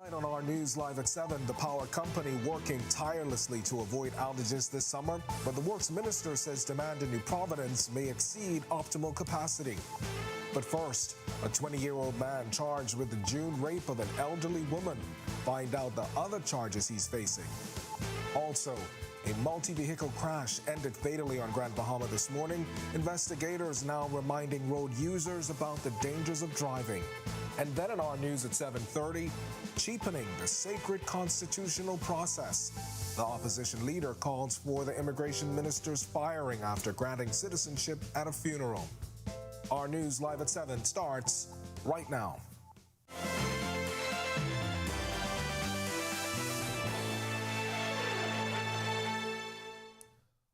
Tonight on our news live at 7, the power company working tirelessly to avoid outages this summer, but the works minister says demand in New Providence may exceed optimal capacity. But first, a 20-year-old man charged with the June rape of an elderly woman. Find out the other charges he's facing. Also, a multi-vehicle crash ended fatally on Grand Bahama this morning. Investigators now reminding road users about the dangers of driving. And then in our news at 7:30, cheapening the sacred constitutional process. The opposition leader calls for the immigration minister's firing after granting citizenship at a funeral. Our news live at 7 starts right now.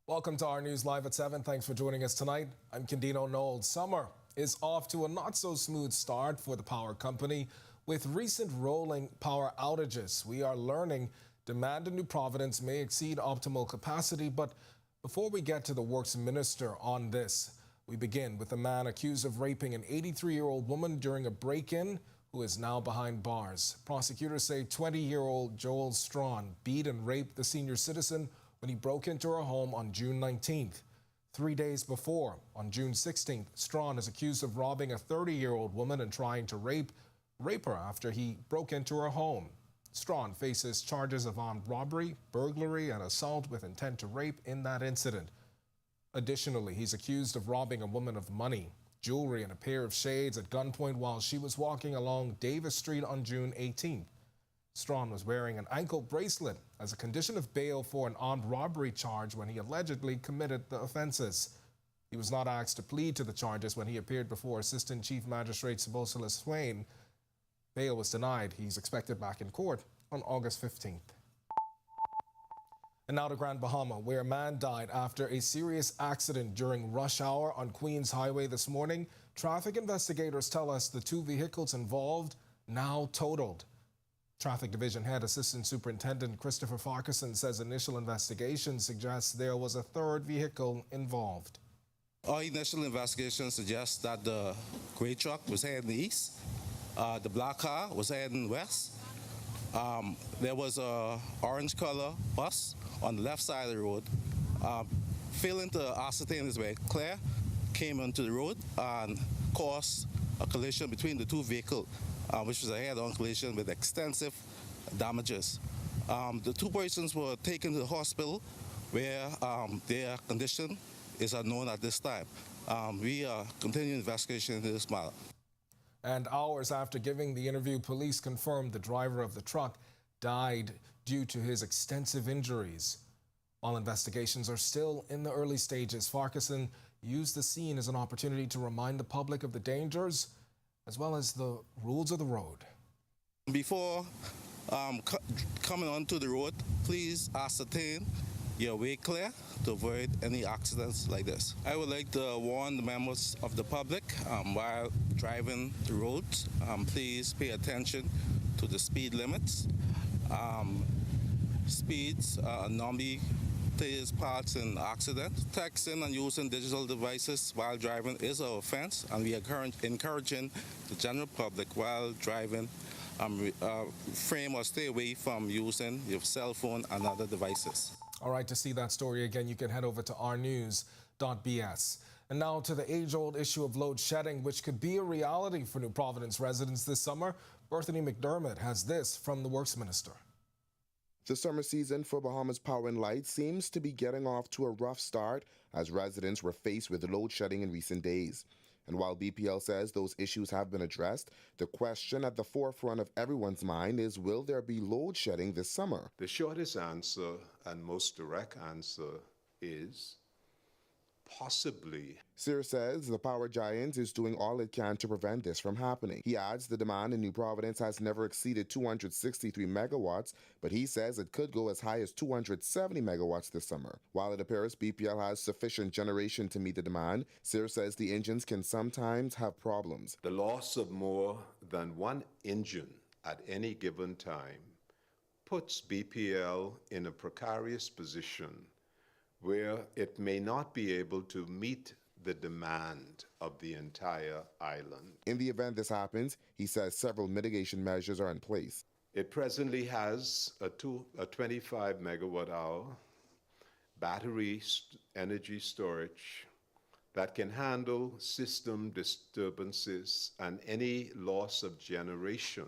Welcome to our news live at 7. Thanks for joining us tonight. I'm Candino Knowles. Summer is off to a not-so-smooth start for the power company with recent rolling power outages. We are learning demand in New Providence may exceed optimal capacity, but before we get to the works minister on this, we begin with a man accused of raping an 83-year-old woman during a break-in who is now behind bars. Prosecutors say 20-year-old Joel Strawn beat and raped the senior citizen when he broke into her home on June 19th. 3 days before, on June 16th, Strawn is accused of robbing a 30-year-old woman and trying to rape her after he broke into her home. Strawn faces charges of armed robbery, burglary, and assault with intent to rape in that incident. Additionally, he's accused of robbing a woman of money, jewelry, and a pair of shades at gunpoint while she was walking along Davis Street on June 18th. Strawn was wearing an ankle bracelet as a condition of bail for an armed robbery charge when he allegedly committed the offenses. He was not asked to plead to the charges when he appeared before Assistant Chief Magistrate Sabosila Swain. Bail was denied. He's expected back in court on August 15th. And now to Grand Bahama, where a man died after a serious accident during rush hour on Queens Highway this morning. Traffic investigators tell us the two vehicles involved now totaled. Traffic Division Head Assistant Superintendent Christopher Farquharson says initial investigation suggests there was a third vehicle involved. Our initial investigation suggests that the gray truck was heading east, the black car was heading west. There was a orange color bus on the left side of the road. Failing to ascertain his way clear, came onto the road and caused a collision between the two vehicles, which was a head-on collision with extensive damages. The two persons were taken to the hospital where their condition is unknown at this time. We are continuing investigation into this matter. And hours after giving the interview, police confirmed the driver of the truck died due to his extensive injuries. While investigations are still in the early stages, Farquharson used the scene as an opportunity to remind the public of the dangers as well as the rules of the road. Before coming onto the road, please ascertain your way clear to avoid any accidents like this. I would like to warn the members of the public while driving the roads, please pay attention to the speed limits. Speeds normally plays parts in accidents. Texting and using digital devices while driving is an offense, and we are encouraging the general public while driving refrain or stay away from using your cell phone and other devices. All right, to see that story again, you can head over to ournews.bs. And now to the age-old issue of load shedding, which could be a reality for New Providence residents this summer. Berthany McDermott has this from the Works Minister. The summer season for Bahamas Power and Light seems to be getting off to a rough start as residents were faced with load shedding in recent days. And while BPL says those issues have been addressed, the question at the forefront of everyone's mind is, will there be load shedding this summer? The shortest answer and most direct answer is possibly. Sear says the power giant is doing all it can to prevent this from happening. He adds the demand in New Providence has never exceeded 263 megawatts, but he says it could go as high as 270 megawatts this summer. While it appears BPL has sufficient generation to meet the demand, Sear says the engines can sometimes have problems. The loss of more than one engine at any given time puts BPL in a precarious position where it may not be able to meet the demand of the entire island. In the event this happens, he says several mitigation measures are in place. It presently has a 25 megawatt hour battery energy storage that can handle system disturbances and any loss of generation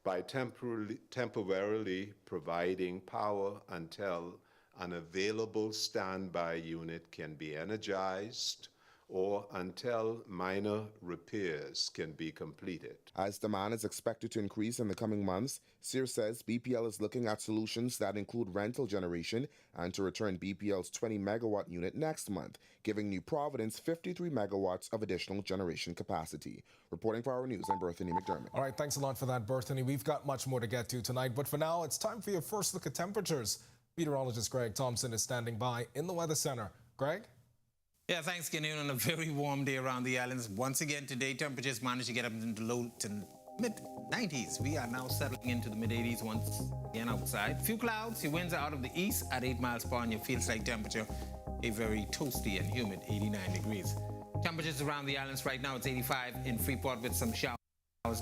by temporarily providing power until an available standby unit can be energized or until minor repairs can be completed. As demand is expected to increase in the coming months, Sears says BPL is looking at solutions that include rental generation and to return BPL's 20 megawatt unit next month, giving New Providence 53 megawatts of additional generation capacity. Reporting for Our News, I'm Berthany McDermott. All right, thanks a lot for that, Berthany. We've got much more to get to tonight, but for now, it's time for your first look at temperatures. Meteorologist Greg Thompson is standing by in the Weather Center. Greg? Yeah, thanks, Kenny. On a very warm day around the islands. Once again, today, temperatures managed to get up into low to mid-90s. We are now settling into the mid-80s once again outside. Few clouds, your winds are out of the east at 8 miles per hour, and your feels-like temperature, a very toasty and humid 89 degrees. Temperatures around the islands right now, it's 85 in Freeport with some showers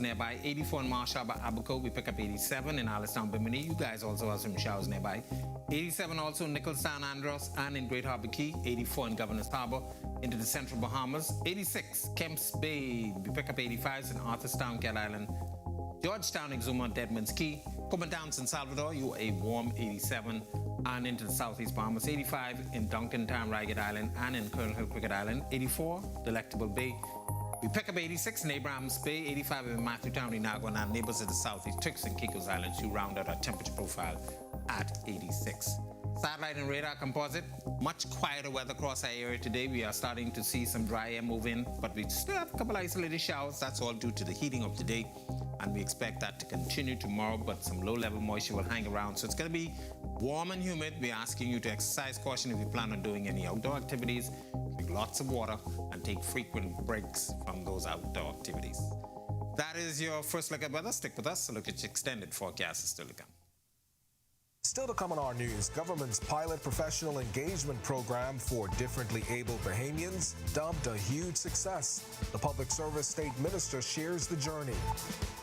nearby. 84 in Marsh Harbor, Abaco. We pick up 87 in Alistown, Bimini. You guys also have some showers nearby. 87 also in Nichols, San Andros, and in Great Harbor Key. 84 in Governor's Harbor into the central Bahamas. 86 Kemps Bay. We pick up 85s in Arthurstown, Cat Island. Georgetown, Exuma, Deadman's Key. Coman Down, San Salvador, you a warm 87. And into the southeast Bahamas. 85 in Duncantown, Ragged Island, and in Colonel Hill, Cricket Island. 84 Delectable Bay. We pick up 86 in Abrahams Bay, 85 in Matthewtown, Inagua, and our neighbors of the southeast, Turks and Caicos Islands, who round out our temperature profile at 86. Satellite and radar composite, much quieter weather across our area today. We are starting to see some dry air move in, but we still have a couple isolated showers. That's all due to the heating of today, and we expect that to continue tomorrow, but some low-level moisture will hang around. So it's going to be warm and humid. We're asking you to exercise caution if you plan on doing any outdoor activities. Drink lots of water and take frequent breaks from those outdoor activities. That is your first look at weather. Stick with us. A look at your extended forecast is still to come. Still to come on our news, government's pilot professional engagement program for differently able Bahamians dubbed a huge success. The public service state minister shares the journey.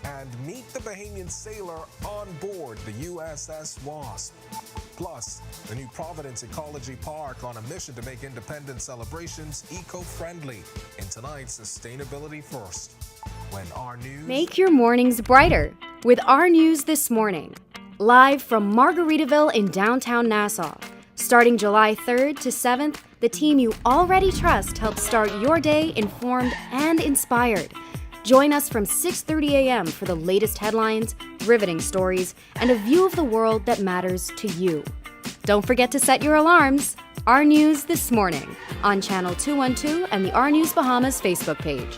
And meet the Bahamian sailor on board the USS Wasp. Plus, the New Providence Ecology Park on a mission to make independence celebrations eco-friendly in tonight's Sustainability First. When our news... Make your mornings brighter with Our News This Morning. Live from Margaritaville in downtown Nassau. Starting July 3rd to 7th, the team you already trust helps start your day informed and inspired. Join us from 6:30 a.m. for the latest headlines, riveting stories, and a view of the world that matters to you. Don't forget to set your alarms. Our News This Morning on Channel 212 and the Our News Bahamas Facebook page.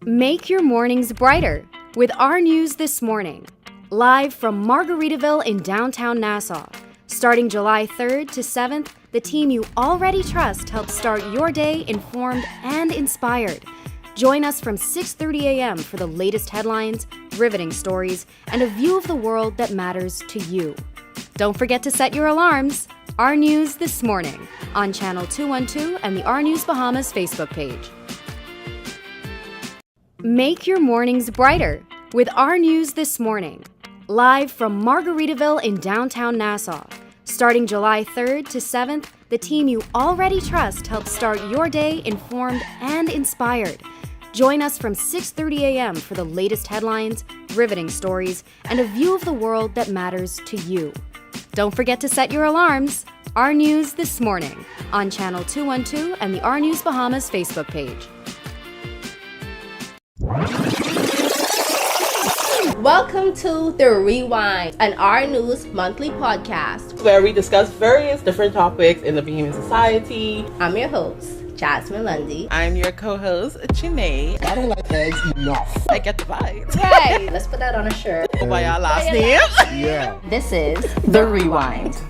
Make your mornings brighter with Our News This Morning. Live from Margaritaville in downtown Nassau. Starting July 3rd to 7th, the team you already trust helps start your day informed and inspired. Join us from 6:30 a.m. for the latest headlines, riveting stories, and a view of the world that matters to you. Don't forget to set your alarms. Our News This Morning on Channel 212 and the Our News Bahamas Facebook page. Make your mornings brighter with Our News This Morning. Live from Margaritaville in downtown Nassau. Starting July 3rd to 7th, the team you already trust helps start your day informed and inspired. Join us from 6:30 a.m. for the latest headlines, riveting stories, and a view of the world that matters to you. Don't forget to set your alarms. Our News This Morning on Channel 212 and the Our News Bahamas Facebook page. Welcome to The Rewind, an Our News monthly podcast where we discuss various different topics in the Bahamian society. I'm your host, Jasmine Lundy. I'm your co-host, Janae. I don't like eggs enough. I get the vibes. Right, let's put that on a shirt. Go by our last name. Yeah. This is The Rewind.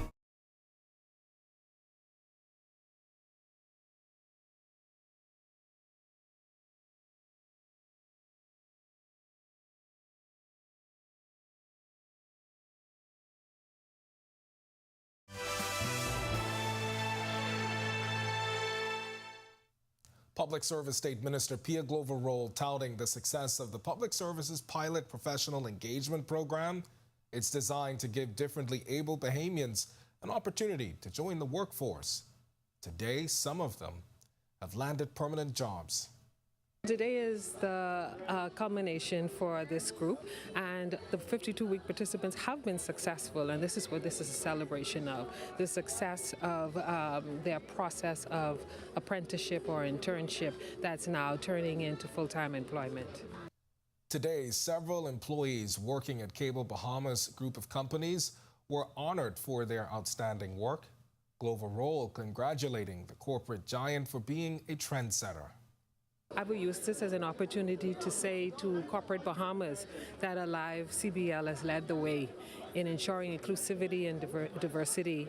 Public Service State Minister Pia Glover-Roll touting the success of the Public Services Pilot Professional Engagement Program. It's designed to give differently able Bahamians an opportunity to join the workforce. Today, some of them have landed permanent jobs. Today is the culmination for this group, and the 52-week participants have been successful, and this is what this is a celebration of, the success of their process of apprenticeship or internship that's now turning into full-time employment. Today, several employees working at Cable Bahamas group of companies were honored for their outstanding work. Glover-Roll congratulating the corporate giant for being a trendsetter. I will use this as an opportunity to say to corporate Bahamas that Alive CBL has led the way in ensuring inclusivity and diversity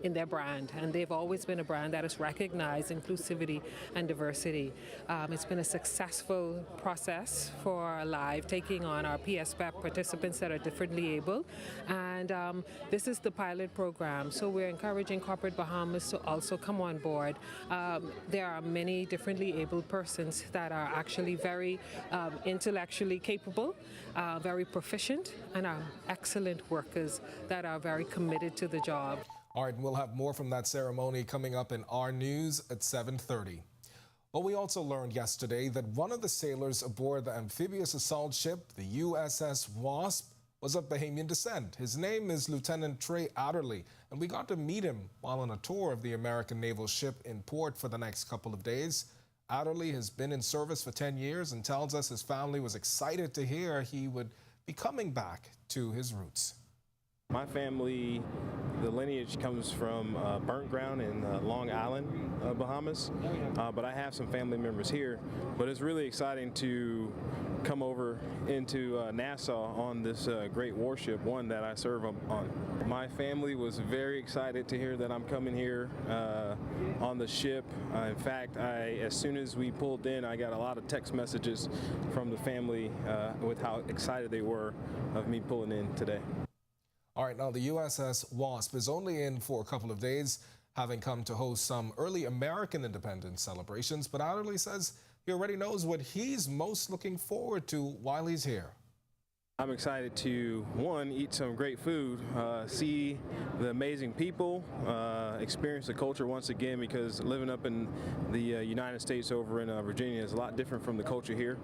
in their brand, and they've always been a brand that has recognized inclusivity and diversity. It's been a successful process for Alive, taking on our PSPEP participants that are differently able, and this is the pilot program, so we're encouraging corporate Bahamas to also come on board. There are many differently able persons that are actually very intellectually capable, very proficient, and are excellent workers that are very committed to the job. All right, we'll have more from that ceremony coming up in our news at 7:30. But we also learned yesterday that one of the sailors aboard the amphibious assault ship, the USS Wasp, was of Bahamian descent. His name is Lieutenant Trey Adderley, and we got to meet him while on a tour of the American naval ship in port for the next couple of days. Adderley has been in service for 10 years and tells us his family was excited to hear he would be coming back to his roots. My family, the lineage comes from Burnt Ground in Long Island, Bahamas, but I have some family members here. But it's really exciting to come over into Nassau on this great warship, one that I serve on. My family was very excited to hear that I'm coming here on the ship. In fact, as soon as we pulled in, I got a lot of text messages from the family with how excited they were of me pulling in today. All right, now the USS Wasp is only in for a couple of days, having come to host some early American independence celebrations, but Adderley says he already knows what he's most looking forward to while he's here. I'm excited to, one, eat some great food, see the amazing people, experience the culture once again, because living up in the United States over in Virginia is a lot different from the culture here,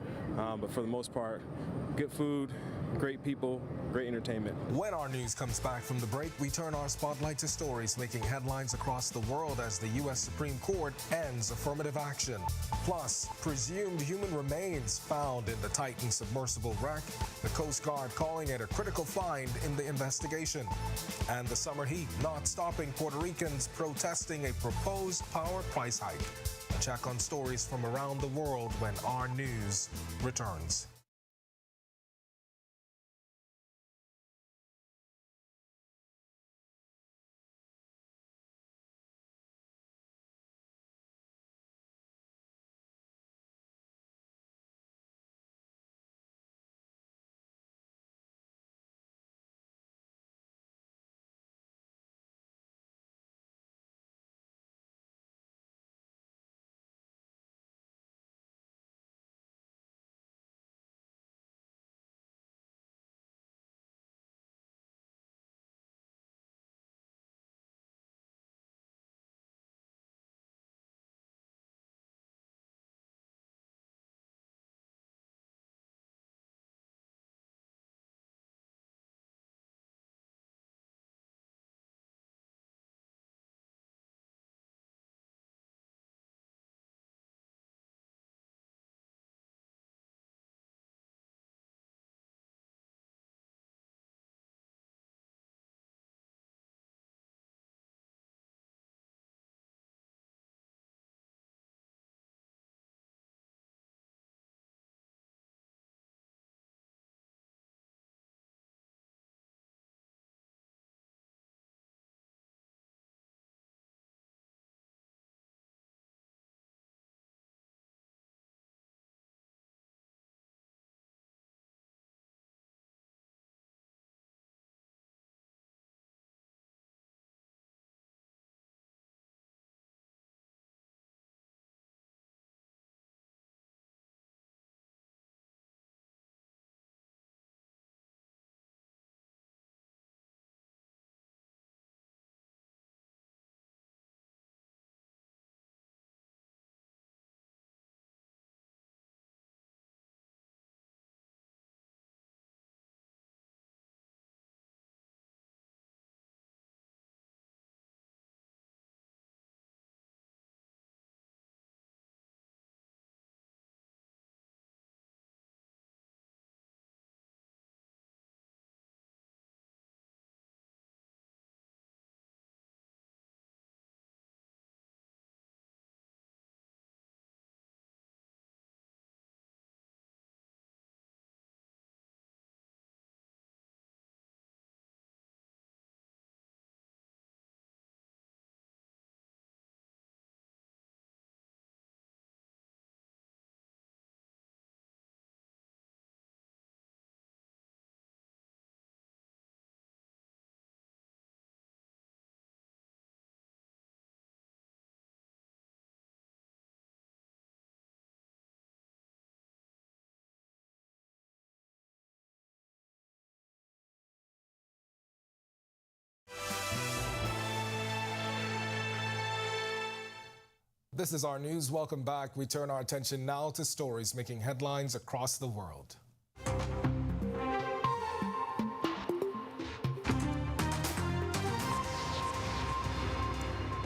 but for the most part, good food, great people, great entertainment. When our news comes back from the break, we turn our spotlight to stories making headlines across the world as the U.S. Supreme Court ends affirmative action. Plus, presumed human remains found in the Titan submersible wreck, the Coast Guard calling it a critical find in the investigation. And the summer heat not stopping Puerto Ricans protesting a proposed power price hike. A check on stories from around the world when our news returns. This is our news. Welcome back. We turn our attention now to stories making headlines across the world.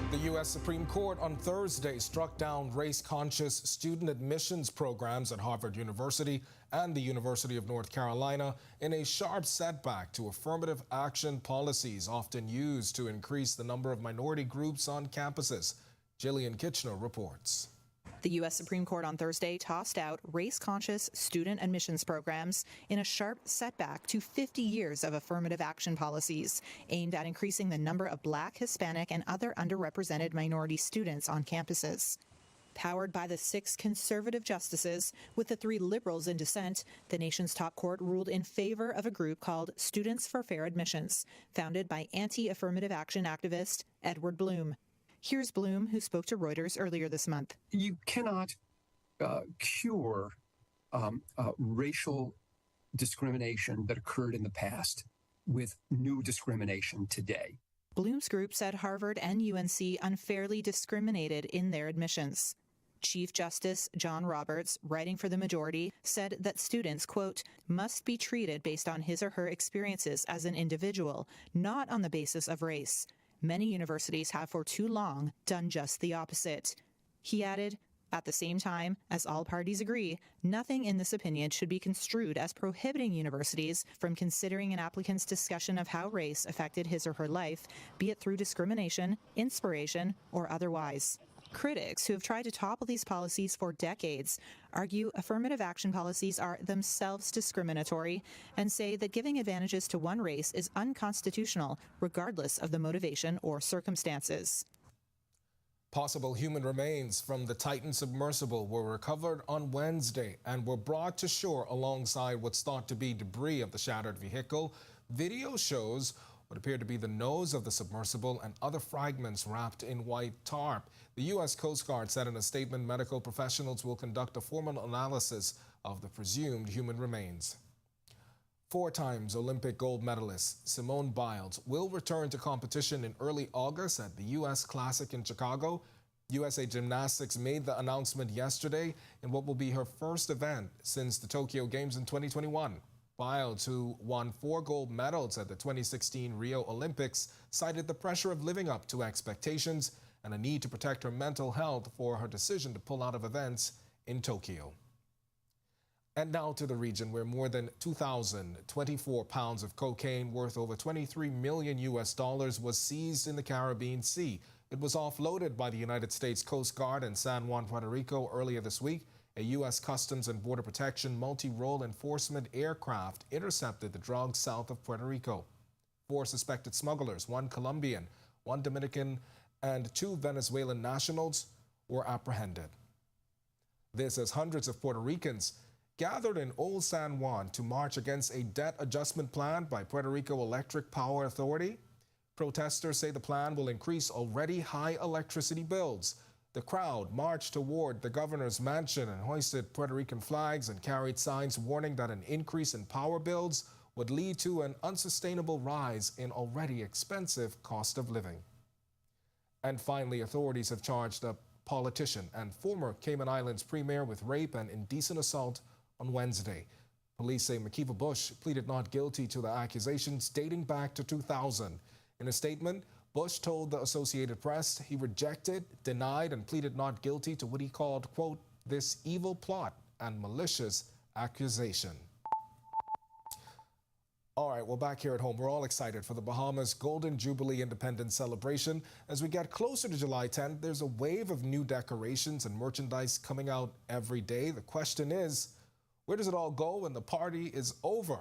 The U.S. Supreme Court on Thursday struck down race-conscious student admissions programs at Harvard University and the University of North Carolina in a sharp setback to affirmative action policies often used to increase the number of minority groups on campuses. Jillian Kitchener reports. The U.S. Supreme Court on Thursday tossed out race-conscious student admissions programs in a sharp setback to 50 years of affirmative action policies aimed at increasing the number of Black, Hispanic, and other underrepresented minority students on campuses. Powered by the 6 conservative justices, with the 3 liberals in dissent, the nation's top court ruled in favor of a group called Students for Fair Admissions, founded by anti-affirmative action activist Edward Bloom. Here's Bloom, who spoke to Reuters earlier this month. You cannot cure racial discrimination that occurred in the past with new discrimination today. Bloom's group said Harvard and UNC unfairly discriminated in their admissions. Chief Justice John Roberts, writing for the majority, said that students, quote, must be treated based on his or her experiences as an individual, not on the basis of race. Many universities have for too long done just the opposite. He added, at the same time, as all parties agree, nothing in this opinion should be construed as prohibiting universities from considering an applicant's discussion of how race affected his or her life, be it through discrimination, inspiration, or otherwise. Critics who have tried to topple these policies for decades argue affirmative action policies are themselves discriminatory and say that giving advantages to one race is unconstitutional, regardless of the motivation or circumstances. Possible human remains from the Titan submersible were recovered on Wednesday and were brought to shore alongside what's thought to be debris of the shattered vehicle. Video shows what appeared to be the nose of the submersible and other fragments wrapped in white tarp. The U.S. Coast Guard said in a statement medical professionals will conduct a formal analysis of the presumed human remains. 4 times Olympic gold medalist Simone Biles will return to competition in early August at the U.S. Classic in Chicago. USA Gymnastics made the announcement yesterday in what will be her first event since the Tokyo Games in 2021. Biles, who won 4 gold medals at the 2016 Rio Olympics, cited the pressure of living up to expectations and a need to protect her mental health for her decision to pull out of events in Tokyo. And now to the region where more than 2,024 pounds of cocaine worth over $23 million was seized in the Caribbean Sea. It was offloaded by the United States Coast Guard in San Juan, Puerto Rico earlier this week. A U.S. Customs and Border Protection multi-role enforcement aircraft intercepted the drugs south of Puerto Rico. 4 suspected smugglers, 1 Colombian, 1 Dominican, and 2 Venezuelan nationals were apprehended. This as hundreds of Puerto Ricans gathered in Old San Juan to march against a debt adjustment plan by Puerto Rico Electric Power Authority. Protesters say the plan will increase already high electricity bills. The crowd marched toward the governor's mansion and hoisted Puerto Rican flags and carried signs warning that an increase in power bills would lead to an unsustainable rise in already expensive cost of living. And finally, authorities have charged a politician and former Cayman Islands premier with rape and indecent assault on Wednesday. Police say McKeever Bush pleaded not guilty to the accusations dating back to 2000. In a statement, Bush told the Associated Press he rejected, denied, and pleaded not guilty to what he called, quote, this evil plot and malicious accusation. All right, well, back here at home, we're all excited for the Bahamas Golden Jubilee Independence Celebration. As we get closer to July 10th, there's a wave of new decorations and merchandise coming out every day. The question is, where does it all go when the party is over?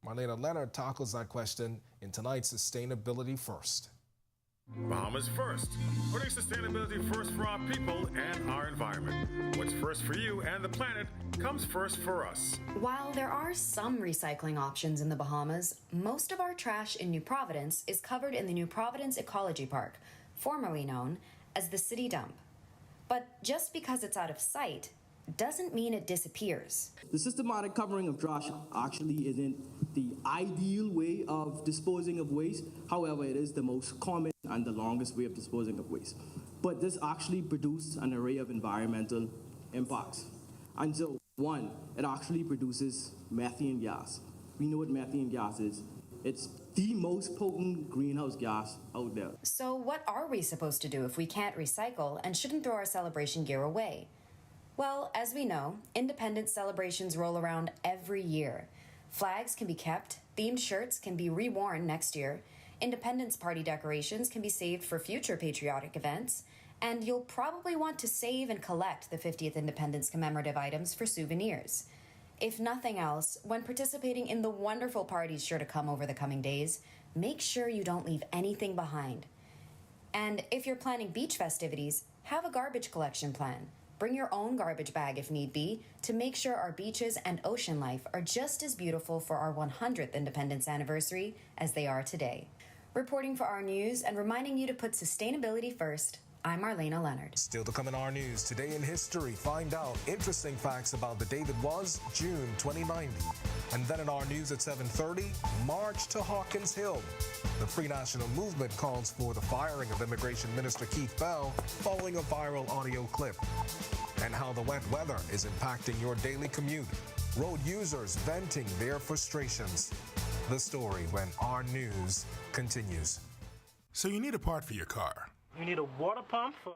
Marlena Leonard tackles that question in tonight's Sustainability First. Bahamas First, putting sustainability first for our people and our environment. What's first for you and the planet comes first for us. While there are some recycling options in the Bahamas, most of our trash in New Providence is covered in the New Providence Ecology Park, formerly known as the City Dump. But just because it's out of sight doesn't mean it disappears. The systematic covering of trash actually isn't the ideal way of disposing of waste. However, it is the most common and the longest way of disposing of waste. but this actually produced an array of environmental impacts. And so, one, it actually produces methane gas. We know what methane gas is. It's the most potent greenhouse gas out there. So what are we supposed to do if we can't recycle and shouldn't throw our celebration gear away? Well, as we know, independence celebrations roll around every year. Flags can be kept, themed shirts can be reworn next year, Independence Party decorations can be saved for future patriotic events, and you'll probably want to save and collect the 50th Independence commemorative items for souvenirs. If nothing else, when participating in the wonderful parties sure to come over the coming days, make sure you don't leave anything behind. And if you're planning beach festivities, have a garbage collection plan. Bring your own garbage bag if need be to make sure our beaches and ocean life are just as beautiful for our 100th Independence anniversary as they are today. Reporting for Our News and reminding you to put sustainability first, I'm Marlena Leonard. Still to come in Our News, today in history, find out interesting facts about the day that was June 29th. And then in Our News at 7:30, March to Hawkins Hill. The Free National Movement calls for the firing of Immigration Minister Keith Bell following a viral audio clip. And how the wet weather is impacting your daily commute. Road users venting their frustrations. The story when Our News continues. So you need a part for your car. You need a water pump for...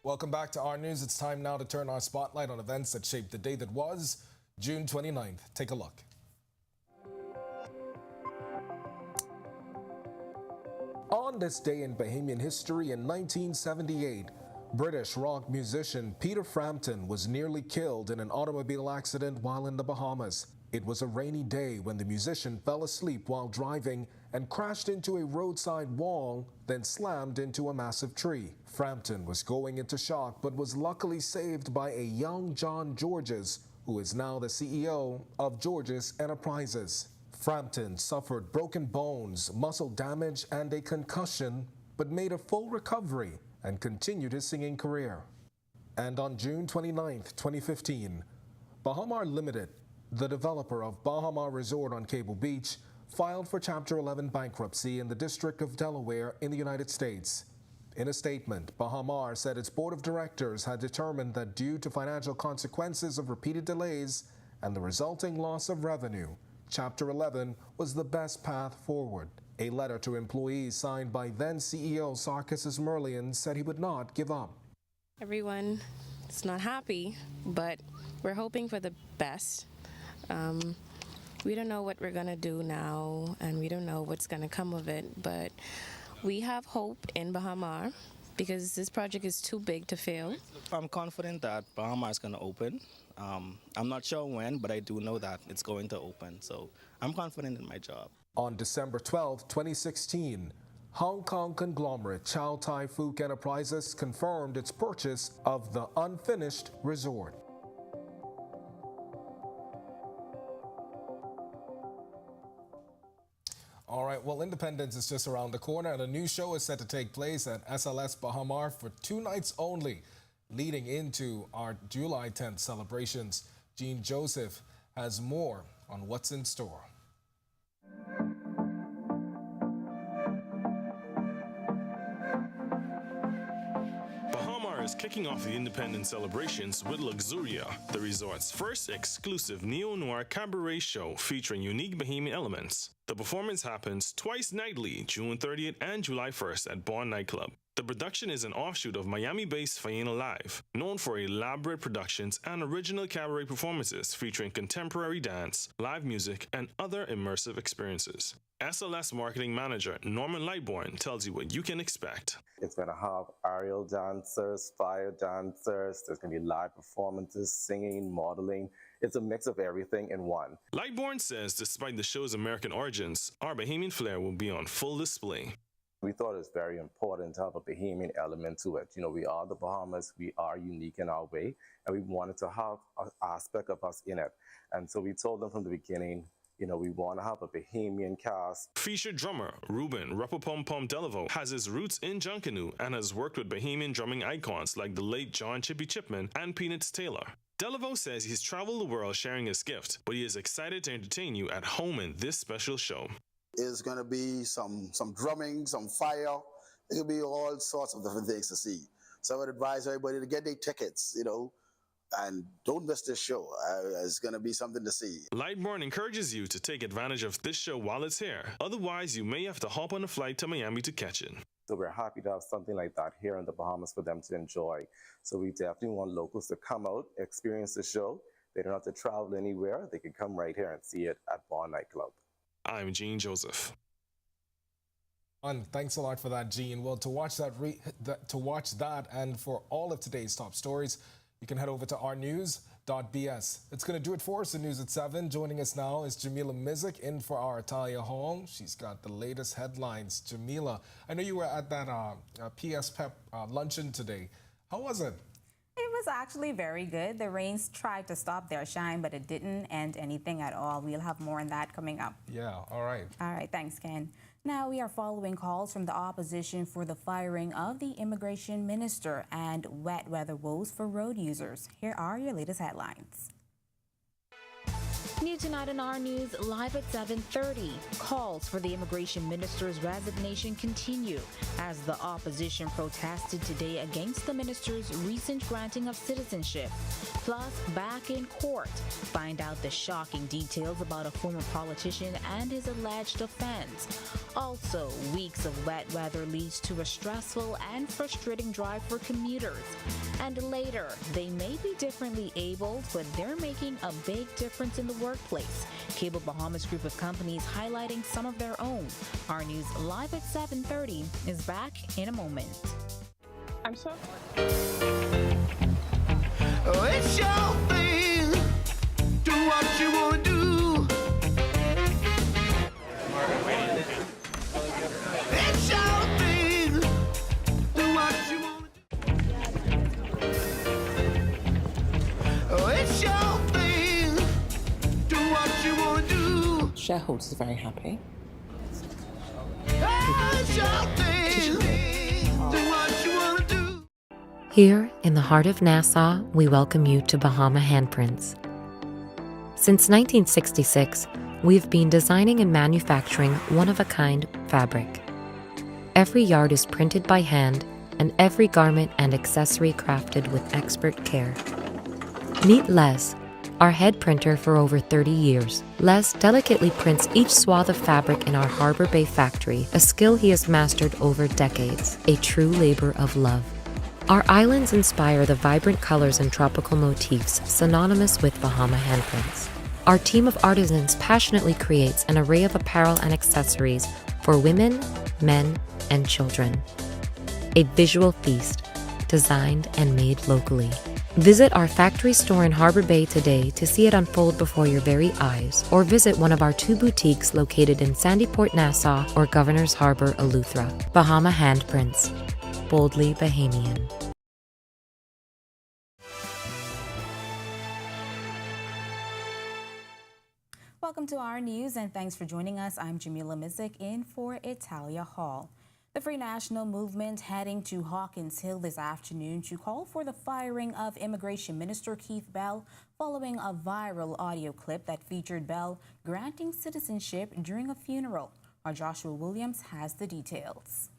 Welcome back to Our News. It's time now to turn our spotlight on events that shaped the day that was June 29th. Take a look. On this day in Bahamian history in 1978, British rock musician Peter Frampton was nearly killed in an automobile accident while in the Bahamas. It was a rainy day when the musician fell asleep while driving and crashed into a roadside wall, then slammed into a massive tree. Frampton was going into shock but was luckily saved by a young John Georges, who is now the CEO of Georges Enterprises. Frampton suffered broken bones, muscle damage, and a concussion, but made a full recovery and continued his singing career. And on June 29, 2015, Bahama Limited, the developer of Bahama Resort on Cable Beach, filed for Chapter 11 bankruptcy in the District of Delaware in the United States. In a statement, Bahamar said its board of directors had determined that due to financial consequences of repeated delays and the resulting loss of revenue, Chapter 11 was the best path forward. A letter to employees signed by then CEO Sarkis Merlian said he would not give up. Everyone is not happy, but we're hoping for the best. We don't know what we're going to do now, and we don't know what's going to come of it, but we have hope in Bahamar because this project is too big to fail. I'm confident that Bahama is going to open. I'm not sure when, but I do know that it's going to open, so I'm confident in my job. On December 12, 2016, Hong Kong conglomerate Chow Tai Fook Enterprises confirmed its purchase of the unfinished resort. All right, well, Independence is just around the corner, and a new show is set to take place at SLS Bahamar for 2 nights only, leading into our July 10th celebrations. Jean Joseph has more on what's in store. Bahamar is kicking off the Independence celebrations with Luxuria, the resort's first exclusive neo-noir cabaret show featuring unique Bahamian elements. The performance happens twice nightly, June 30th and July 1st at Bond Nightclub. The production is an offshoot of Miami-based Faena Live, known for elaborate productions and original cabaret performances featuring contemporary dance, live music, and other immersive experiences. SLS marketing manager Norman Lightbourne tells you what you can expect. It's going to have aerial dancers, fire dancers, there's going to be live performances, singing, modeling. It's a mix of everything in one. Lightbourne says despite the show's American origins, our Bahamian flair will be on full display. We thought it was very important to have a Bahamian element to it. You know, we are the Bahamas, we are unique in our way, and we wanted to have an aspect of us in it. And so we told them from the beginning, you know, we want to have a Bahamian cast. Featured drummer Ruben Rapapom Delaveau has his roots in Junkanoo and has worked with Bahamian drumming icons like the late John Chippy Chipman and Peanuts Taylor. Delaveau says he's traveled the world sharing his gift, but he is excited to entertain you at home in this special show. There's going to be some drumming, some fire. There'll be all sorts of different things to see. So I would advise everybody to get their tickets, you know, and don't miss this show. It's going to be something to see. Lightbourne encourages you to take advantage of this show while it's here. Otherwise, you may have to hop on a flight to Miami to catch it. So we're happy to have something like that here in the Bahamas for them to enjoy. So we definitely want locals to come out, experience the show. They don't have to travel anywhere. They can come right here and see it at Bond Nightclub. I'm Jean Joseph. Thanks a lot for that, Jean. Well, to watch that and for all of today's top stories, you can head over to ournews.bs. It's going to do it for us in News at 7. Joining us now is Jamila Mizik in for our Italia Hall. She's got the latest headlines. Jamila, I know you were at that PS Pep luncheon today. How was it? It was actually very good. The rains tried to stop their shine, but it didn't end anything at all. We'll have more on that coming up. Yeah, all right. All right, thanks, Ken. Now we are following calls from the opposition for the firing of the immigration minister and wet weather woes for road users. Here are your latest headlines. New tonight on Our News, live at 7:30. Calls for the immigration minister's resignation continue as the opposition protested today against the minister's recent granting of citizenship. Plus, back in court, find out the shocking details about a former politician and his alleged offense. Also, weeks of wet weather leads to a stressful and frustrating drive for commuters. And later, they may be differently abled, but they're making a big difference in the workplace. Cable Bahamas group of companies highlighting some of their own. Our News live at 7:30 is back in a moment. I'm so. Oh, it's your thing. Do what you want to do. It's your thing. Do what you want to do. Oh, it's your thing. Do what you want to do. Shareholders are very happy. It's your thing. Do what you want to do. Here in the heart of Nassau, we welcome you to Bahama Handprints. Since 1966, we've been designing and manufacturing one-of-a-kind fabric. Every yard is printed by hand, and every garment and accessory crafted with expert care. Meet Les, our head printer for over 30 years. Les delicately prints each swath of fabric in our Harbor Bay factory, a skill he has mastered over decades, a true labor of love. Our islands inspire the vibrant colors and tropical motifs synonymous with Bahama handprints. Our team of artisans passionately creates an array of apparel and accessories for women, men, and children. A visual feast, designed and made locally. Visit our factory store in Harbor Bay today to see it unfold before your very eyes, or visit one of our 2 boutiques located in Sandyport, Nassau, or Governor's Harbor, Eleuthera. Bahama Handprints. Boldly Bahamian. Welcome to our news and thanks for joining us. I'm Jamila Mizik in for Italia Hall. The Free National Movement heading to Hawkins Hill this afternoon to call for the firing of Immigration Minister Keith Bell following a viral audio clip that featured Bell granting citizenship during a funeral. Our Joshua Williams has the details.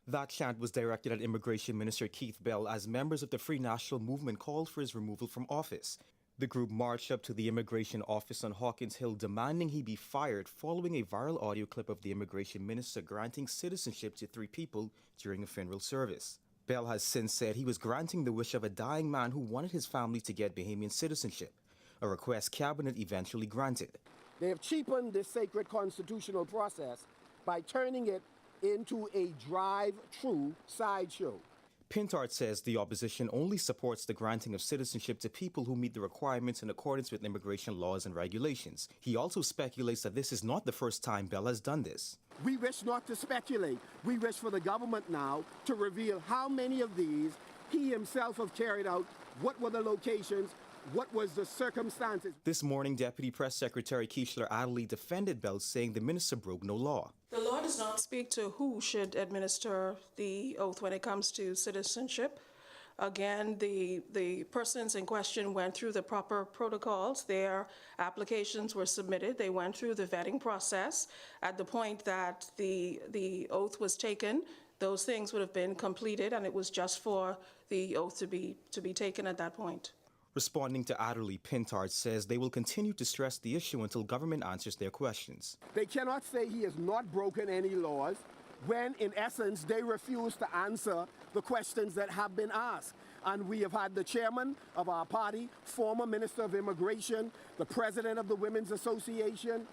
That chant was directed at Immigration Minister Keith Bell as members of the Free National Movement called for his removal from office. The group marched up to the immigration office on Hawkins Hill demanding he be fired following a viral audio clip of the immigration minister granting citizenship to 3 people during a funeral service. Bell has since said he was granting the wish of a dying man who wanted his family to get Bahamian citizenship, a request cabinet eventually granted. They have cheapened this sacred constitutional process by turning it into a drive-through sideshow. Pintard says the opposition only supports the granting of citizenship to people who meet the requirements in accordance with immigration laws and regulations. He also speculates that this is not the first time Bell has done this. We wish not to speculate. We wish for the government now to reveal how many of these he himself have carried out, what were the locations, what was the circumstances. This morning, Deputy Press Secretary Keishler Adderley defended Bell, saying the minister broke no law. The law does not speak to who should administer the oath when it comes to citizenship. Again, the persons in question went through the proper protocols. Their applications were submitted. They went through the vetting process. At the point that the oath was taken, those things would have been completed, and it was just for the oath to be taken at that point. Responding to Adderley, Pintard says they will continue to stress the issue until government answers their questions. They cannot say he has not broken any laws when, in essence, they refuse to answer the questions that have been asked. And we have had the chairman of our party, former Minister of Immigration, the president of the Women's Association.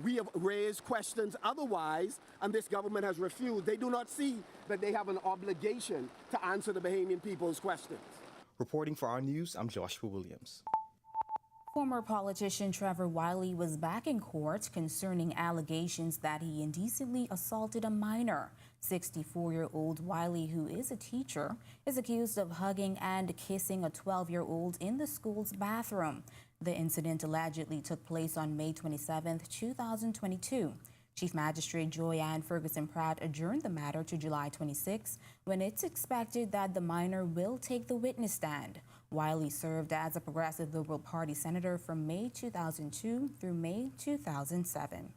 We have raised questions otherwise, and this government has refused. They do not see that they have an obligation to answer the Bahamian people's questions. Reporting for Our News, I'm Joshua Williams. Former politician Trevor Wiley was back in court concerning allegations that he indecently assaulted a minor. 64-year-old Wiley, who is a teacher, is accused of hugging and kissing a 12-year-old in the school's bathroom. The incident allegedly took place on May 27, 2022. Chief Magistrate Joyanne Ferguson-Pratt adjourned the matter to July 26, when it's expected that the minor will take the witness stand. Wiley served as a Progressive Liberal Party senator from May 2002 through May 2007.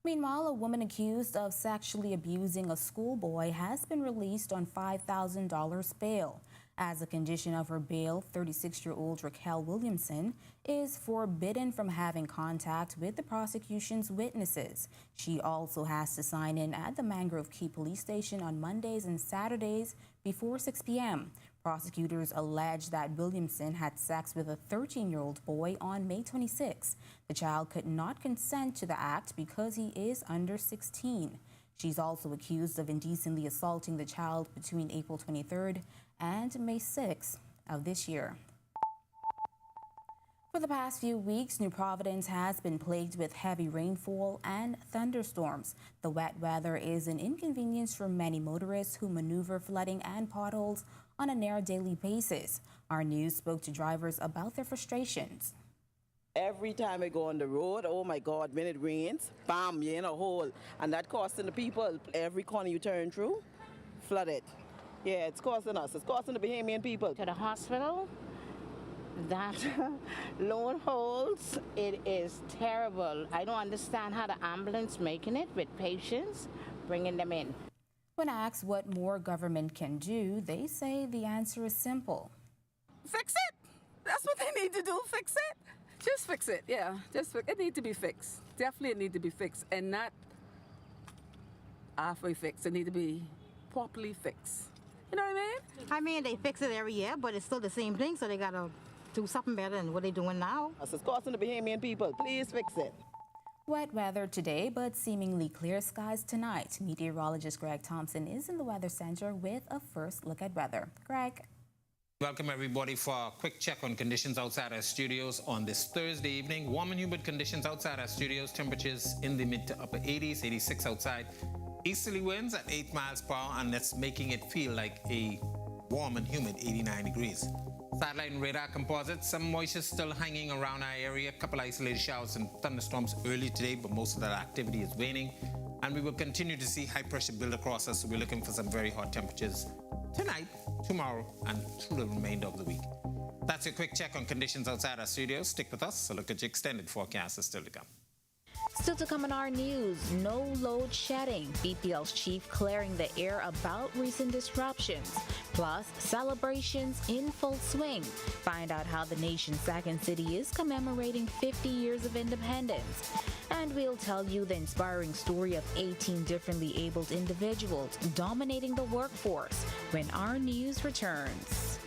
Meanwhile, a woman accused of sexually abusing a schoolboy has been released on $5,000 bail. As a condition of her bail, 36-year-old Raquel Williamson is forbidden from having contact with the prosecution's witnesses. She also has to sign in at the Mangrove Key Police Station on Mondays and Saturdays before 6 p.m. Prosecutors allege that Williamson had sex with a 13-year-old boy on May 26. The child could not consent to the act because he is under 16. She's also accused of indecently assaulting the child between April 23rd and May 6th of this year. For the past few weeks, New Providence has been plagued with heavy rainfall and thunderstorms. The wet weather is an inconvenience for many motorists who maneuver flooding and potholes on a near daily basis. Our news spoke to drivers about their frustrations. Every time I go on the road, oh my God, when it rains, bam, you're in a hole. And that costing the people, every corner you turn through, flooded. Yeah, it's costing us. It's costing the Bahamian people. To the hospital, That lone holds, it is terrible. I don't understand how the ambulance making it with patients, bringing them in. When asked what more government can do, they say the answer is simple. Fix it. That's what they need to do. Fix it. Just fix it. Yeah, it needs to be fixed. Definitely, it needs to be fixed, and not halfway fixed. It needs to be properly fixed. You know what I mean? I mean, they fix it every year, but it's still the same thing, so they gotta do something better than what they're doing now. It's costing the Bahamian people. Please fix it. Wet weather today, but seemingly clear skies tonight. Meteorologist Greg Thompson is in the Weather Center with a first look at weather. Greg. Welcome everybody for a quick check on conditions outside our studios on this Thursday evening. Warm and humid conditions outside our studios. Temperatures in the mid to upper 80s, 86 outside. Easterly winds at 8 miles per hour, and that's making it feel like a warm and humid 89 degrees. Satellite and radar composites, some moisture still hanging around our area. A couple isolated showers and thunderstorms early today, but most of that activity is waning. And we will continue to see high pressure build across us, so we're looking for some very hot temperatures tonight, tomorrow, and through the remainder of the week. That's your quick check on conditions outside our studios. Stick with us. A look at your extended forecast is still to come. Still to come in our news, no load shedding. BPL's chief clearing the air about recent disruptions. Plus, celebrations in full swing. Find out how the nation's second city is commemorating 50 years of independence. And we'll tell you the inspiring story of 18 differently abled individuals dominating the workforce when our news returns.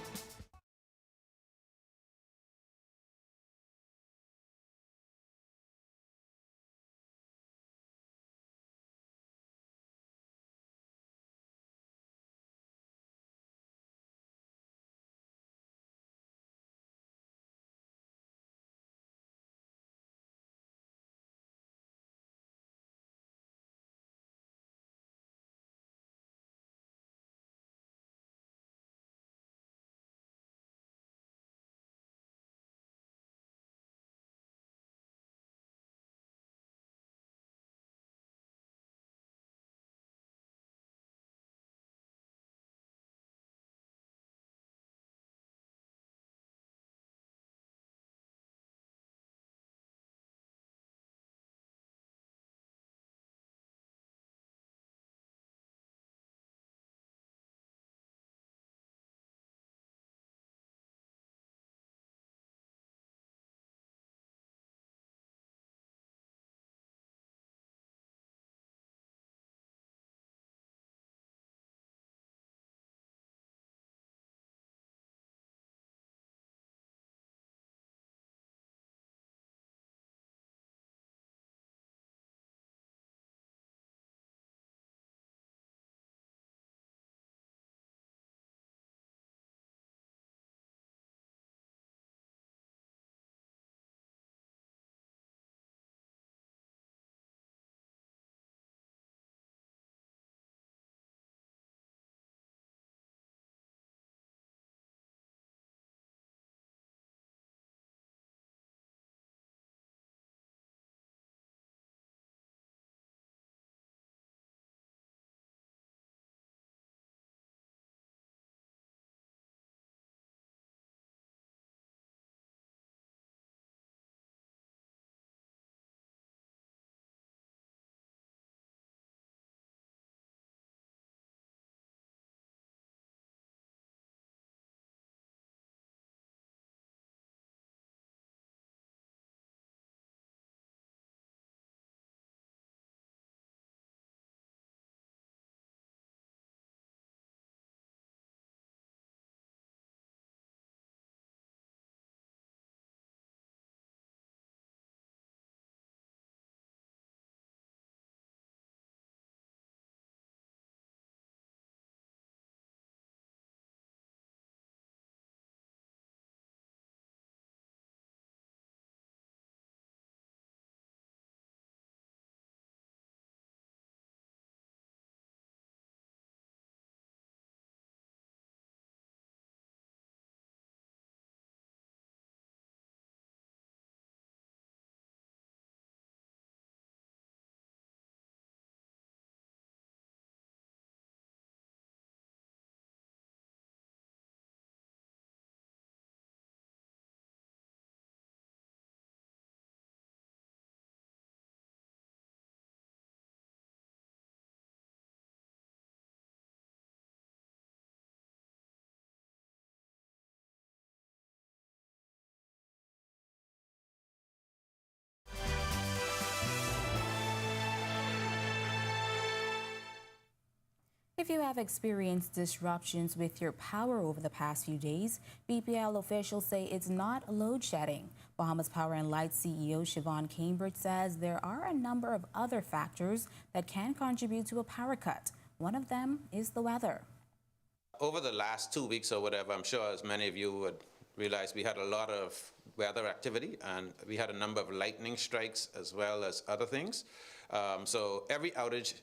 If you have experienced disruptions with your power over the past few days, BPL officials say it's not load shedding. Bahamas Power and Light CEO Siobhan Cambridge says there are a number of other factors that can contribute to a power cut. One of them is the weather. Over the last 2 weeks or whatever, I'm sure as many of you would realize, we had a lot of weather activity and we had a number of lightning strikes as well as other things. So every outage,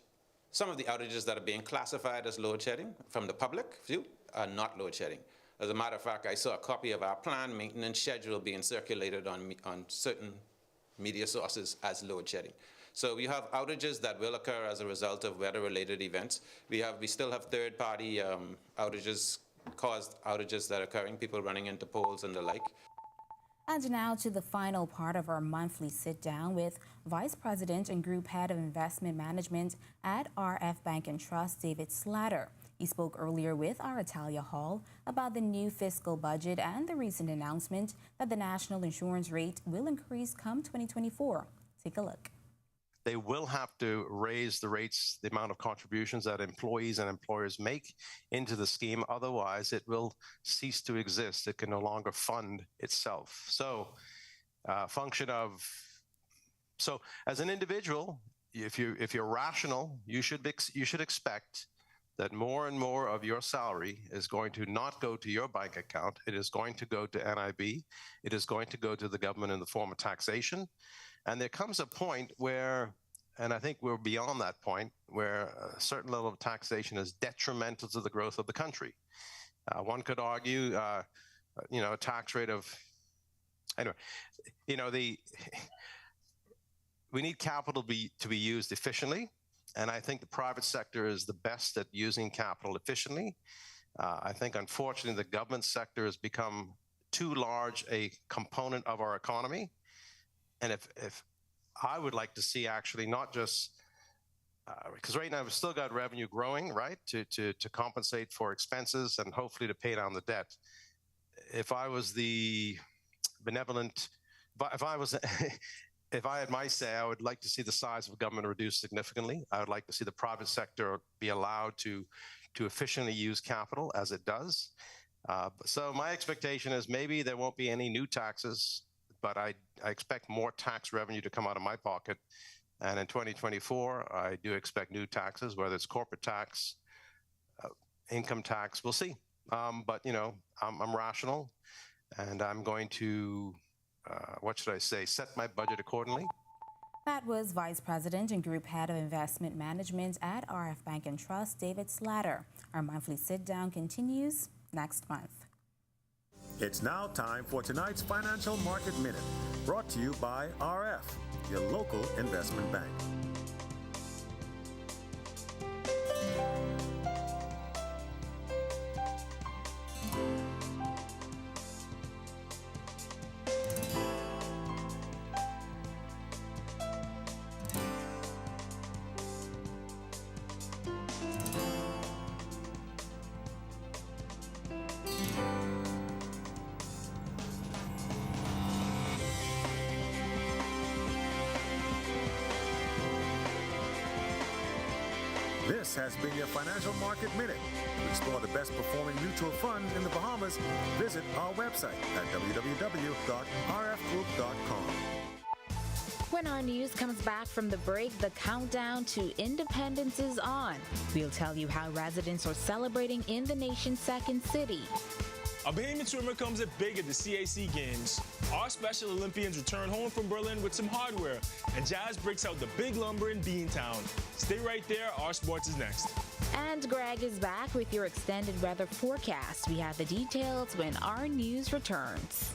some of the outages that are being classified as load shedding from the public view are not load shedding. As a matter of fact, I saw a copy of our planned maintenance schedule being circulated on certain media sources as load shedding. So we have outages that will occur as a result of weather-related events. We still have third-party outages, caused outages that are occurring, people running into poles and the like. And now to the final part of our monthly sit-down with Vice President and Group Head of Investment Management at RF Bank and Trust, David Slatter. He spoke earlier with our Italia Hall about the new fiscal budget and the recent announcement that the national insurance rate will increase come 2024. Take a look. They will have to raise the rates, the amount of contributions that employees and employers make into the scheme. Otherwise, it will cease to exist. It can no longer fund itself. So, as an individual, if you're rational, you should expect that more and more of your salary is going to not go to your bank account. It is going to go to NIB. It is going to go to the government in the form of taxation. And there comes a point where, and I think we're beyond that point, where a certain level of taxation is detrimental to the growth of the country. One could argue, a tax rate of, anyway, we need capital to be used efficiently. And I think the private sector is the best at using capital efficiently. I think, unfortunately, the government sector has become too large a component of our economy. And if I would like to see actually not just, because right now we've still got revenue growing, right, to compensate for expenses and hopefully to pay down the debt. If I was the benevolent, if I had my say, I would like to see the size of government reduced significantly. I would like to see the private sector be allowed to efficiently use capital as it does. So my expectation is maybe there won't be any new taxes, but I expect more tax revenue to come out of my pocket. And in 2024, I do expect new taxes, whether it's corporate tax, income tax, we'll see. But, I'm rational, and I'm going to, set my budget accordingly. That was Vice President and Group Head of Investment Management at RF Bank and Trust, David Slatter. Our monthly sit-down continues next month. It's now time for tonight's Financial Market Minute, brought to you by RF, your local investment bank. This has been your Financial Market Minute. To explore the best performing mutual fund in the Bahamas, visit our website at www.rfgroup.com. When our news comes back from the break, the countdown to independence is on. We'll tell you how residents are celebrating in the nation's second city. A Bahamian swimmer comes up big at the CAC Games. Our Special Olympians return home from Berlin with some hardware, and Jazz breaks out the big lumber in Beantown. Stay right there, our sports is next. And Greg is back with your extended weather forecast. We have the details when our news returns.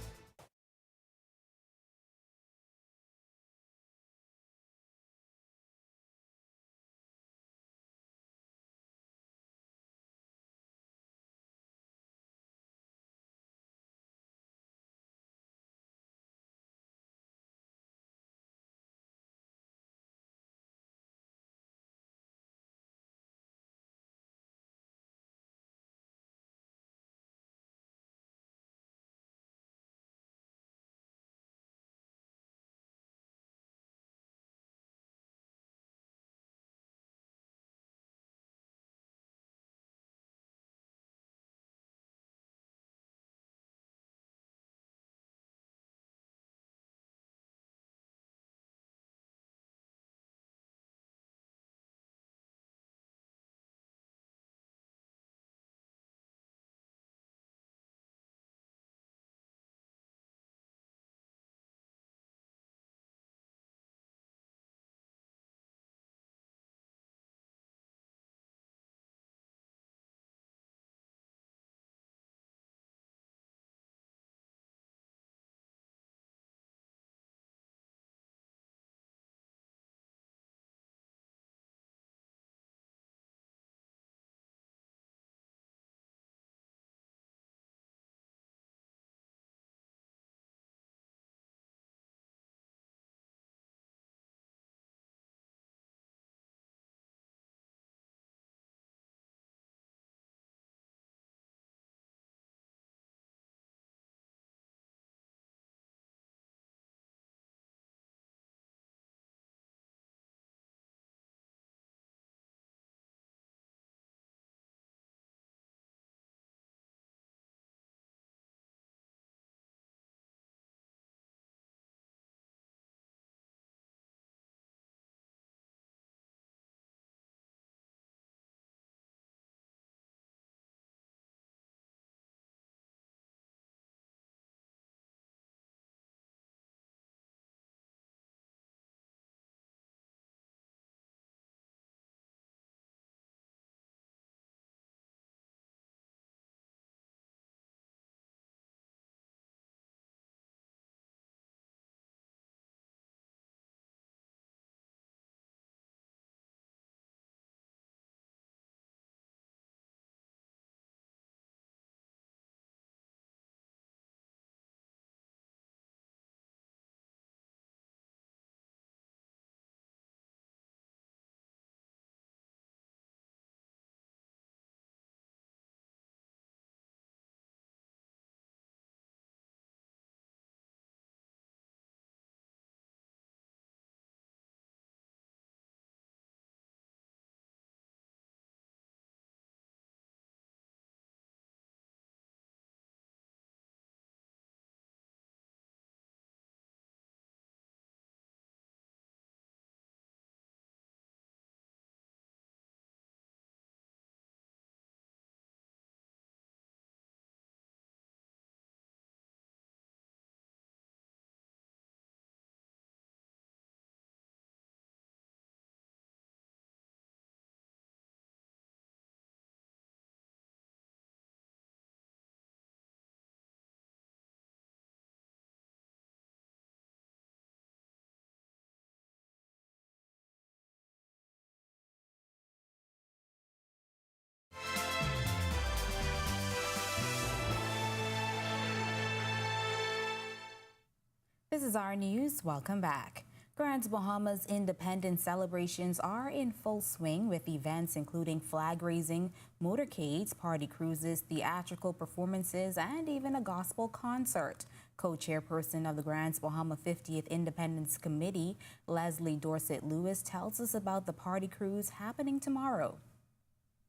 This is our news. Welcome back. Grand Bahama's independence celebrations are in full swing with events including flag raising, motorcades, party cruises, theatrical performances, and even a gospel concert. Co-chairperson of the Grand Bahama 50th Independence Committee, Leslie Dorset Lewis, tells us about the party cruise happening tomorrow.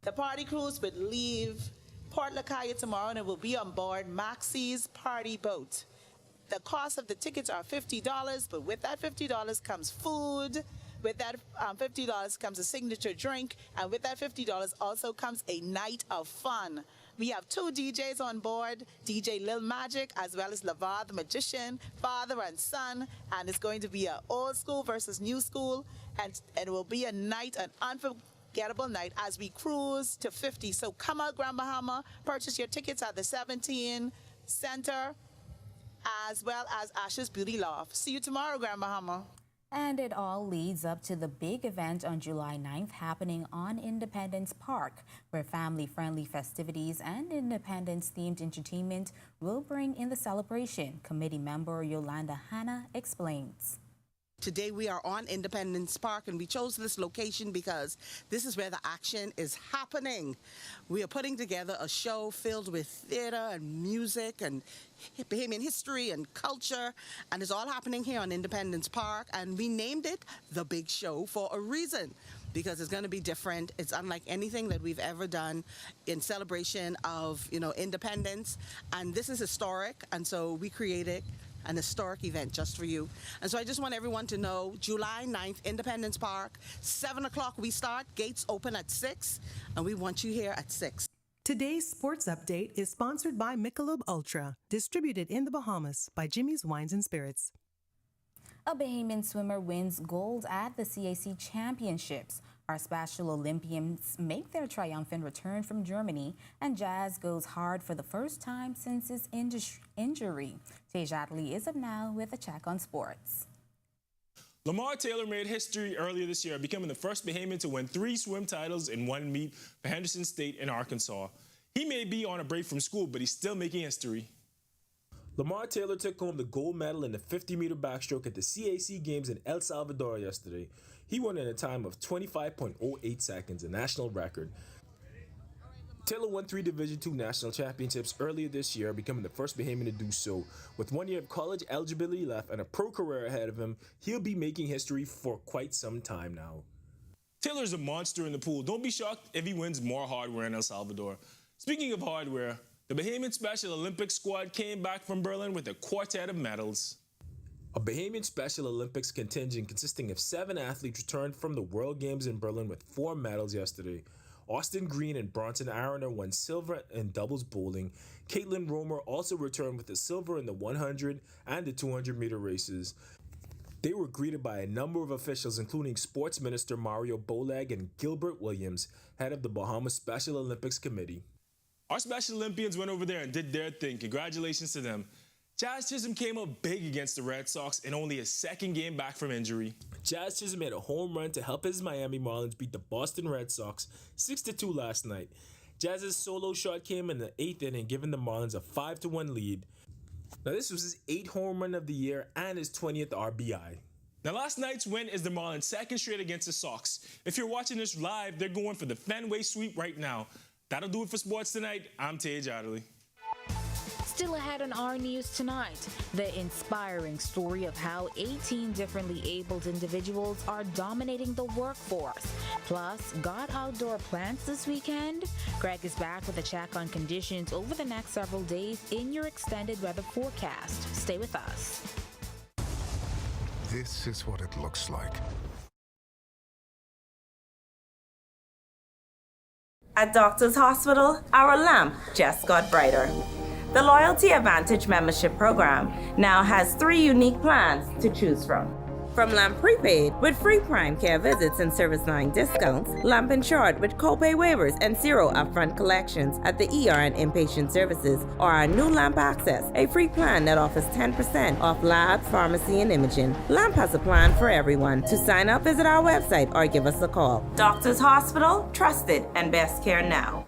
The party cruise would leave Port Lacaya tomorrow and it will be on board Maxie's Party Boat. The cost of the tickets are $50, but with that $50 comes food. With that $50 comes a signature drink, and with that $50 also comes a night of fun. We have 2 DJs on board, DJ Lil Magic as well as Lavar the Magician, father and son, and it's going to be an old school versus new school, and it will be a night, an unforgettable night as we cruise to 50. So come out Grand Bahama, purchase your tickets at the 17 Center, as well as Ashes Beauty Loft. See you tomorrow, Grand Bahama. And it all leads up to the big event on July 9th happening on Independence Park, where family-friendly festivities and independence-themed entertainment will bring in the celebration. Committee member Yolanda Hanna explains. Today we are on Independence Park, and we chose this location because this is where the action is happening. We are putting together a show filled with theater and music and Bahamian history and culture, and it's all happening here on Independence Park, and we named it The Big Show for a reason, because it's going to be different. It's unlike anything that we've ever done in celebration of, independence, and this is historic, and so we created an historic event just for you. And so I just want everyone to know, July 9th, Independence Park, 7 o'clock we start, gates open at 6, and we want you here at 6. Today's sports update is sponsored by Michelob Ultra, distributed in the Bahamas by Jimmy's Wines and Spirits. A Bahamian swimmer wins gold at the CAC Championships. Our Special Olympians make their triumphant return from Germany, and Jazz goes hard for the first time since his injury. Tej Adley is up now with a check on sports. Lamar Taylor made history earlier this year, becoming the first Bahamian to win 3 swim titles in one meet for Henderson State in Arkansas. He may be on a break from school, but he's still making history. Lamar Taylor took home the gold medal in the 50-meter backstroke at the CAC Games in El Salvador yesterday. He won in a time of 25.08 seconds, a national record. Taylor won 3 Division II national championships earlier this year, becoming the first Bahamian to do so. With 1 year of college eligibility left and a pro career ahead of him, he'll be making history for quite some time now. Taylor's a monster in the pool. Don't be shocked if he wins more hardware in El Salvador. Speaking of hardware, the Bahamian Special Olympics squad came back from Berlin with a quartet of medals. A Bahamian Special Olympics contingent consisting of 7 athletes returned from the World Games in Berlin with 4 medals yesterday. Austin Green and Bronson Aroner won silver in doubles bowling. Caitlin Romer also returned with a silver in the 100 and the 200-meter races. They were greeted by a number of officials, including Sports Minister Mario Bolag and Gilbert Williams, head of the Bahamas Special Olympics Committee. Our Special Olympians went over there and did their thing. Congratulations to them. Jazz Chisholm came up big against the Red Sox in only his 2nd game back from injury. Jazz Chisholm made a home run to help his Miami Marlins beat the Boston Red Sox 6-2 last night. Jazz's solo shot came in the 8th inning, giving the Marlins a 5-1 lead. Now this was his 8th home run of the year and his 20th RBI. Now last night's win is the Marlins' 2nd straight against the Sox. If you're watching this live, they're going for the Fenway sweep right now. That'll do it for sports tonight. I'm Tej Adderley. Still ahead on Our News tonight, the inspiring story of how 18 differently abled individuals are dominating the workforce. Plus, got outdoor plans this weekend? Greg is back with a check on conditions over the next several days in your extended weather forecast. Stay with us. This is what it looks like. At Doctors Hospital, our lamp just got brighter. The Loyalty Advantage membership program now has 3 unique plans to choose from. From Lamp Prepaid with free prime care visits and service line discounts, Lamp Insured with copay waivers and 0 upfront collections at the ER and inpatient services, or our new Lamp Access, a free plan that offers 10% off lab, pharmacy, and imaging. Lamp has a plan for everyone. To sign up, visit our website or give us a call. Doctors Hospital, trusted and best care now.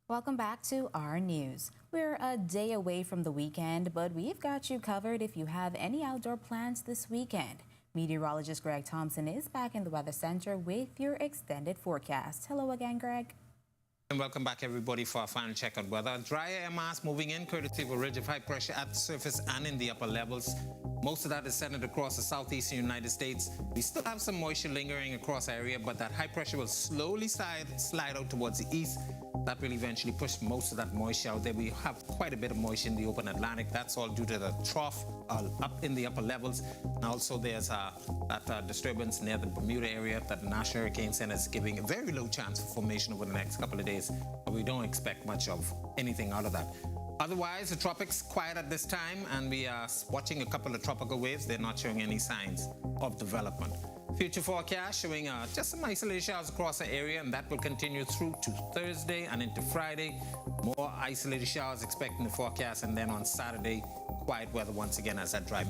Welcome back to our news. We're a day away from the weekend, but we've got you covered if you have any outdoor plans this weekend. Meteorologist Greg Thompson is back in the Weather Center with your extended forecast. Hello again, Greg. And welcome back, everybody, for our final check on weather. Dry air mass moving in courtesy of a ridge of high pressure at the surface and in the upper levels. Most of that is centered across the southeastern United States. We still have some moisture lingering across the area, but that high pressure will slowly slide out towards the east. That will eventually push most of that moisture out there. We have quite a bit of moisture in the open Atlantic. That's all due to the trough up in the upper levels. And also there's that disturbance near the Bermuda area that the National Hurricane Center is giving a very low chance of formation over the next couple of days. But we don't expect much of anything out of that. Otherwise, the tropics quiet at this time, and we are watching a couple of tropical waves. They're not showing any signs of development. Future forecast showing just some isolated showers across the area, and that will continue through to Thursday and into Friday. More isolated showers expected in the forecast, and then on Saturday, quiet weather once again as that dry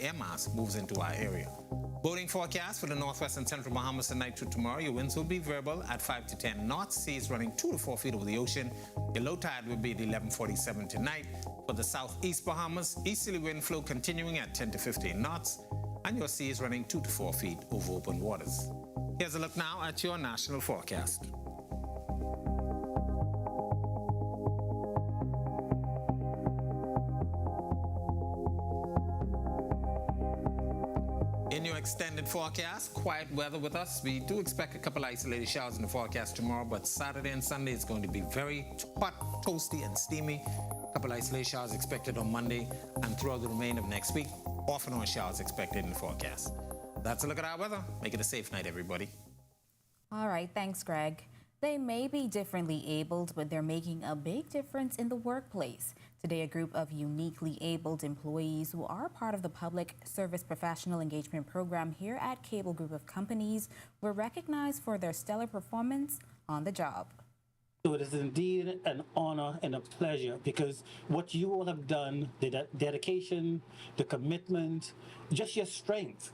air mass moves into our area. Boating forecast for the northwest and central Bahamas tonight through tomorrow. Your winds will be variable at 5 to 10 knots. Seas running 2 to 4 feet over the ocean. Your low tide will be at 11:47 tonight. For the southeast Bahamas, easterly wind flow continuing at 10 to 15 knots. And your seas running 2 to 4 feet over open waters. Here's a look now at your national forecast. In your extended forecast, quiet weather with us. We do expect a couple isolated showers in the forecast tomorrow, but Saturday and Sunday is going to be very hot, toasty, and steamy. A couple isolated showers expected on Monday and throughout the remainder of next week. Off and on showers expected in the forecast. That's a look at our weather. Make it a safe night, everybody. All right, thanks, Greg. They may be differently abled, but they're making a big difference in the workplace. Today, a group of uniquely abled employees who are part of the Public Service Professional Engagement Program here at Cable Group of Companies were recognized for their stellar performance on the job. So it is indeed an honor and a pleasure, because what you all have done, the dedication, the commitment, just your strength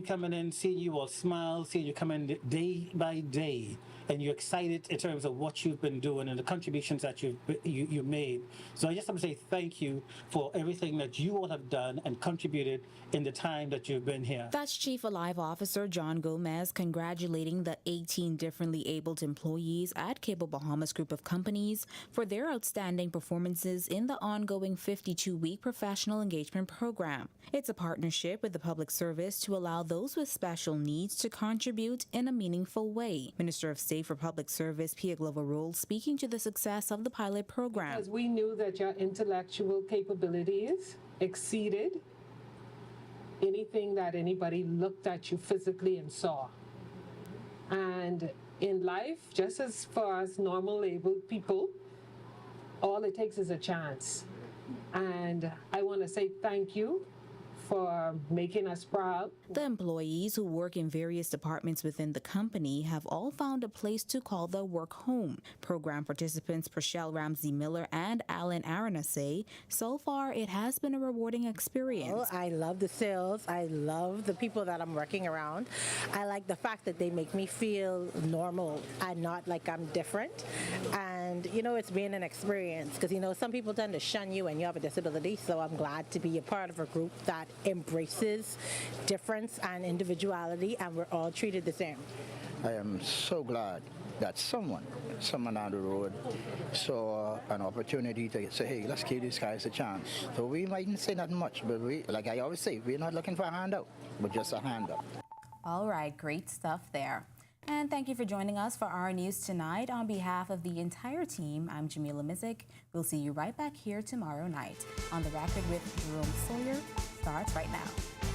coming in, seeing you all smile, seeing you come in day by day, and you're excited in terms of what you've been doing and the contributions that you made. So I just want to say thank you for everything that you all have done and contributed in the time that you've been here. That's Chief Alive Officer John Gomez congratulating the 18 differently abled employees at Cable Bahamas Group of Companies for their outstanding performances in the ongoing 52-week professional engagement program. It's a partnership with the public service to allow those with special needs to contribute in a meaningful way. Minister of State for Public Service Pia Glover-Roll speaking to the success of the pilot program. Because we knew that your intellectual capabilities exceeded anything that anybody looked at you physically and saw. And in life, just as far as normal abled people, all it takes is a chance. And I want to say thank you for making us proud. The employees who work in various departments within the company have all found a place to call their work home. Program participants Purcell Ramsey Miller and Alan Arana say so far it has been a rewarding experience. Well, I love the sales. I love the people that I'm working around. I like the fact that they make me feel normal and not like I'm different. And, you know, it's been an experience because, you know, some people tend to shun you when you have a disability. So I'm glad to be a part of a group that embraces difference and individuality, and we're all treated the same. I am so glad that someone on the road saw an opportunity to say, hey, let's give these guys a chance. So we mightn't say nothing much, but we, like I always say, we're not looking for a handout, but just a hand up. All right, great stuff there. And thank you for joining us for our news tonight. On behalf of the entire team, I'm Jamila Mizik. We'll see you right back here tomorrow night. On the Record with Jerome Sawyer starts right now.